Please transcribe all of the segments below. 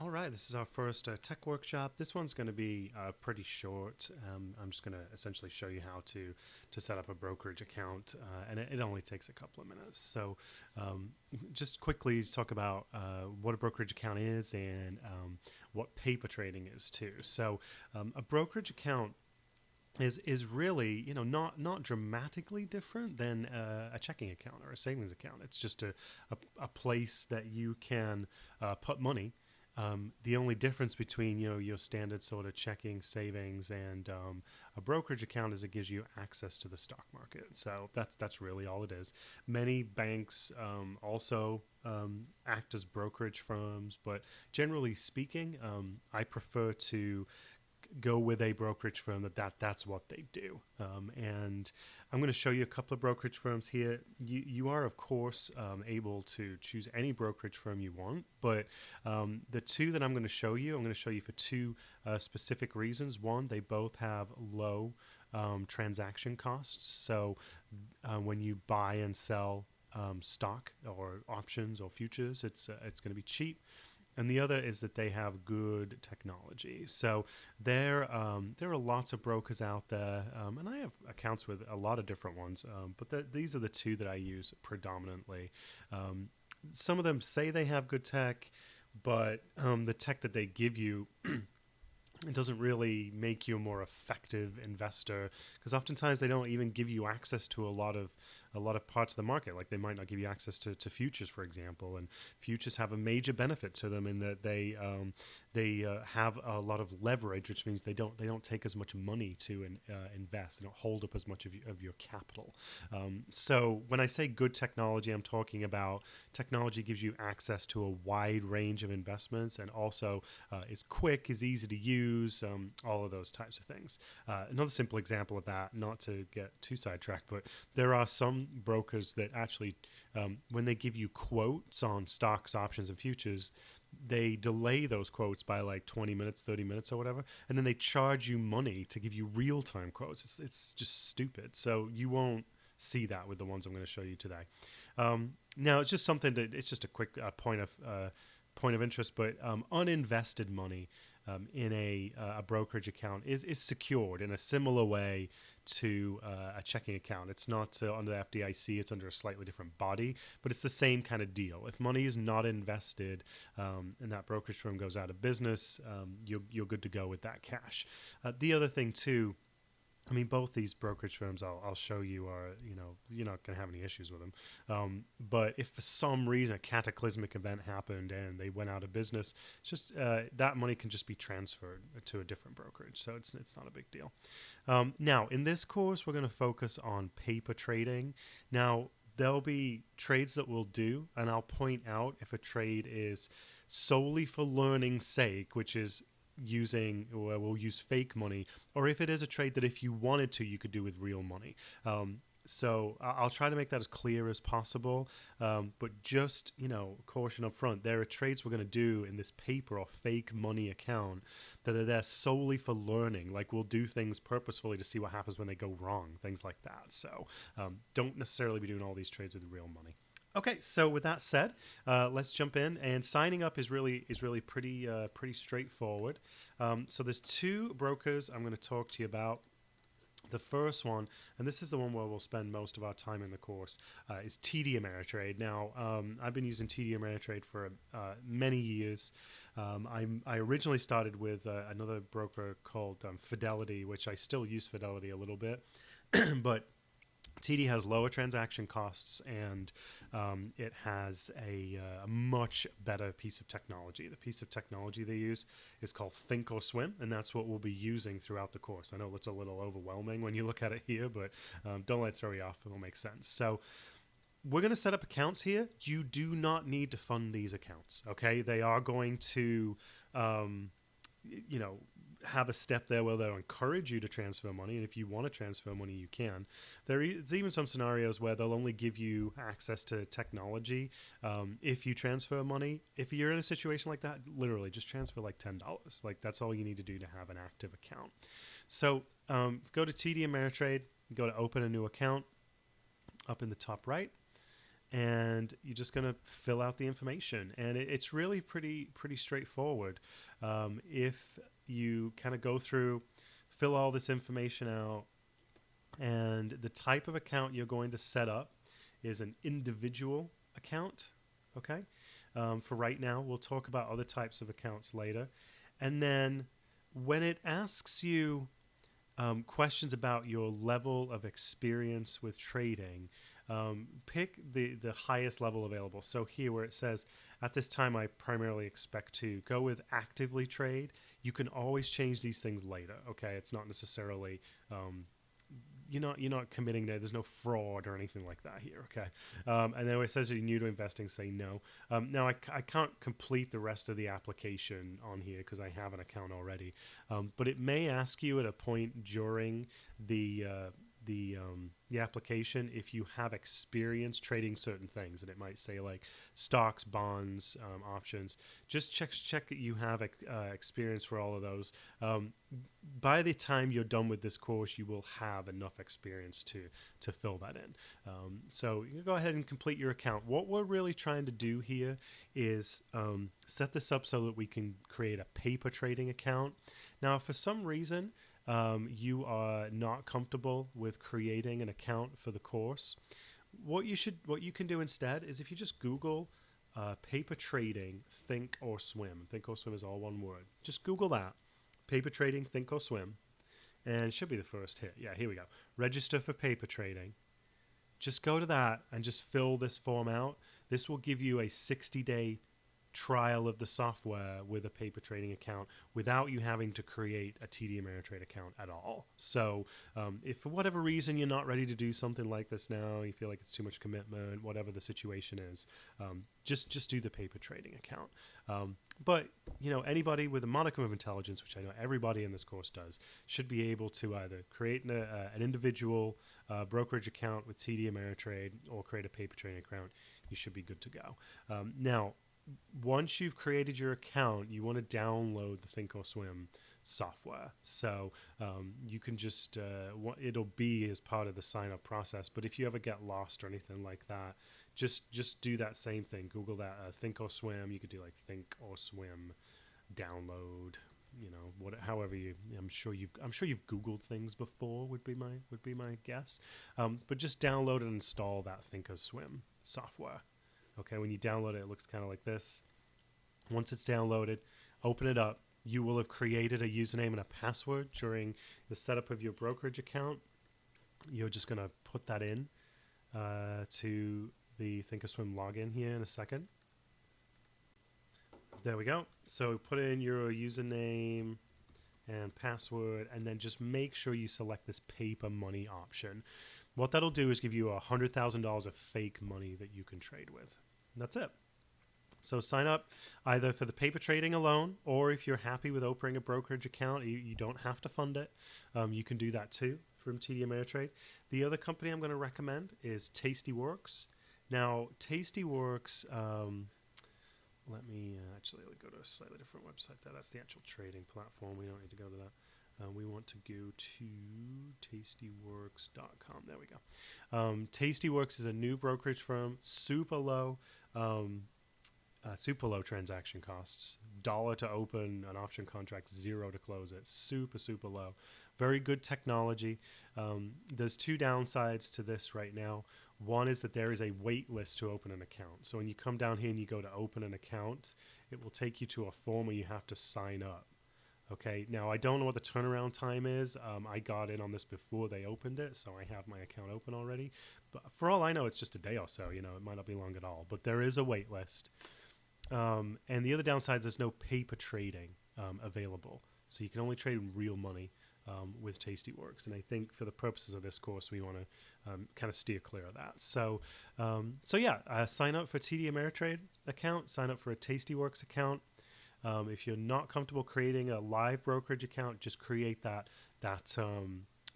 All right, this is our first tech workshop. This one's going to be pretty short. I'm just going to essentially show you how to set up a brokerage account, and it only takes a couple of minutes. So just quickly talk about what a brokerage account is and what paper trading is too. So a brokerage account is really, not dramatically different than a checking account or a savings account. It's just a place that you can put money. The only difference between your standard sort of checking, savings, and a brokerage account is it gives you access to the stock market. So that's really all it is. Many banks also act as brokerage firms, but generally speaking, I prefer to go with a brokerage firm that's what they do. And I'm going to show you a couple of brokerage firms here. You are, of course, able to choose any brokerage firm you want, but the two that I'm going to show you for two specific reasons. One, they both have low transaction costs. So when you buy and sell stock or options or futures, it's going to be cheap. And the other is that they have good technology. So there are lots of brokers out there, and I have accounts with a lot of different ones, but these are the two that I use predominantly. Some of them say they have good tech, but the tech that they give you it doesn't really make you a more effective investor, because oftentimes they don't even give you access to a lot of parts of the market. Like they might not give you access to futures, for example, and futures have a major benefit to them in that they have a lot of leverage, which means they don't take as much money to invest. They don't hold up as much of your capital. So when I say good technology, I'm talking about technology gives you access to a wide range of investments, and also is quick, is easy to use, all of those types of things. Another simple example of that, not to get too sidetracked, but there are some brokers that actually, when they give you quotes on stocks, options, and futures, they delay those quotes by like 20 minutes, 30 minutes or whatever, and then they charge you money to give you real-time quotes. It's just stupid. So you won't see that with the ones I'm going to show you today. Now, it's just something that it's just a quick point of interest, but uninvested money in a brokerage account is secured in a similar way to a checking account. It's not under the FDIC, it's under a slightly different body, but it's the same kind of deal. If money is not invested and that brokerage firm goes out of business, you're good to go with that cash. The other thing too, I mean, both these brokerage firms I'll show you are, you're not going to have any issues with them. But if for some reason a cataclysmic event happened and they went out of business, it's just that money can just be transferred to a different brokerage. So it's not a big deal. Now, in this course, we're going to focus on paper trading. Now, there'll be trades that we'll do, and I'll point out if a trade is solely for learning's sake, which is we'll use fake money, or if it is a trade that if you wanted to, you could do with real money. So I'll try to make that as clear as possible, but just, caution up front, there are trades we're going to do in this paper or fake money account that are there solely for learning. Like we'll do things purposefully to see what happens when they go wrong, things like that. So don't necessarily be doing all these trades with real money. Okay, so with that said, let's jump in. And signing up is really pretty straightforward. So there's two brokers I'm going to talk to you about. The first one, and this is the one where we'll spend most of our time in the course, is TD Ameritrade. Now, I've been using TD Ameritrade for many years. I originally started with another broker called Fidelity, which I still use Fidelity a little bit, but TD has lower transaction costs, and it has a much better piece of technology. The piece of technology they use is called Think or Swim, and that's what we'll be using throughout the course. I know it's a little overwhelming when you look at it here, but don't let it throw you off. It'll make sense. So we're going to set up accounts here. You do not need to fund these accounts, okay? They are going to have a step there where they'll encourage you to transfer money, and if you want to transfer money, you can. There's even some scenarios where they'll only give you access to technology if you transfer money. If you're in a situation like that, literally just transfer like $10. Like that's all you need to do to have an active account. So go to TD Ameritrade, go to open a new account up in the top right, and you're just going to fill out the information, and it's really pretty straightforward. If you kind of go through, fill all this information out, and the type of account you're going to set up is an individual account. Okay. For right now, we'll talk about other types of accounts later. And then when it asks you questions about your level of experience with trading, pick the highest level available. So here where it says, at this time, I primarily expect to go with actively trade. You can always change these things later. Okay. It's not necessarily, you're not committing there. There's no fraud or anything like that here. Okay. And then when it says you're new to investing, say no. Now I can't complete the rest of the application on here because I have an account already. But it may ask you at a point during the application if you have experience trading certain things, and it might say like stocks, bonds, options. Just check that you have experience for all of those. By the time you're done with this course, you will have enough experience to fill that in. So you can go ahead and complete your account. What we're really trying to do here is set this up so that we can create a paper trading account. Now, if for some reason you are not comfortable with creating an account for the course, what you can do instead is if you just Google paper trading think or swim. Think or swim is all one word. Just Google that, paper trading think or swim, and it should be the first hit. Yeah, here we go. Register for paper trading. Just go to that and just fill this form out. This will give you a 60-day trial of the software with a paper trading account without you having to create a TD Ameritrade account at all. So if for whatever reason you're not ready to do something like this now, you feel like it's too much commitment, whatever the situation is, just do the paper trading account. But anybody with a modicum of intelligence, which I know everybody in this course does, should be able to either create an individual brokerage account with TD Ameritrade or create a paper trading account. You should be good to go. Now, once you've created your account, you want to download the Thinkorswim software. So you can just, it'll be as part of the sign up process. But if you ever get lost or anything like that, just do that same thing. Google that Thinkorswim. You could do like Thinkorswim download. However I'm sure you've Googled things before. Would be my guess. But just download and install that Thinkorswim software. Okay, when you download it, it looks kind of like this. Once it's downloaded, open it up. You will have created a username and a password during the setup of your brokerage account. You're just going to put that in to the Thinkorswim login here in a second. There we go. So put in your username and password, and then just make sure you select this paper money option. What that'll do is give you $100,000 of fake money that you can trade with. And that's it. So sign up either for the paper trading alone, or if you're happy with opening a brokerage account, you don't have to fund it. You can do that too from TD Ameritrade. The other company I'm going to recommend is Tastyworks. Now, Tastyworks, let me go to a slightly different website. That's the actual trading platform. We don't need to go to that. We want to go to tastyworks.com. There we go. Tastyworks is a new brokerage firm, super low transaction costs. $1 to open an option contract, $0 to close it. Super low. Very good technology. There's two downsides to this right now. One is that there is a wait list to open an account. So when you come down here and you go to open an account, it will take you to a form where you have to sign up. Okay, now I don't know what the turnaround time is. I got in on this before they opened it, so I have my account open already. But for all I know, it's just a day or so. It might not be long at all. But there is a wait list. And the other downside is there's no paper trading available. So you can only trade real money with Tastyworks. And I think for the purposes of this course, we want to kind of steer clear of that. So sign up for TD Ameritrade account. Sign up for a Tastyworks account. If you're not comfortable creating a live brokerage account, just create that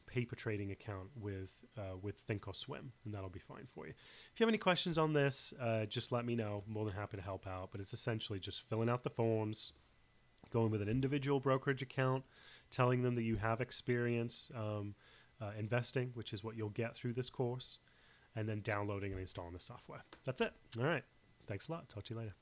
paper trading account with Thinkorswim, and that'll be fine for you. If you have any questions on this, just let me know. I'm more than happy to help out. But it's essentially just filling out the forms, going with an individual brokerage account, telling them that you have experience investing, which is what you'll get through this course, and then downloading and installing the software. That's it. All right. Thanks a lot. Talk to you later.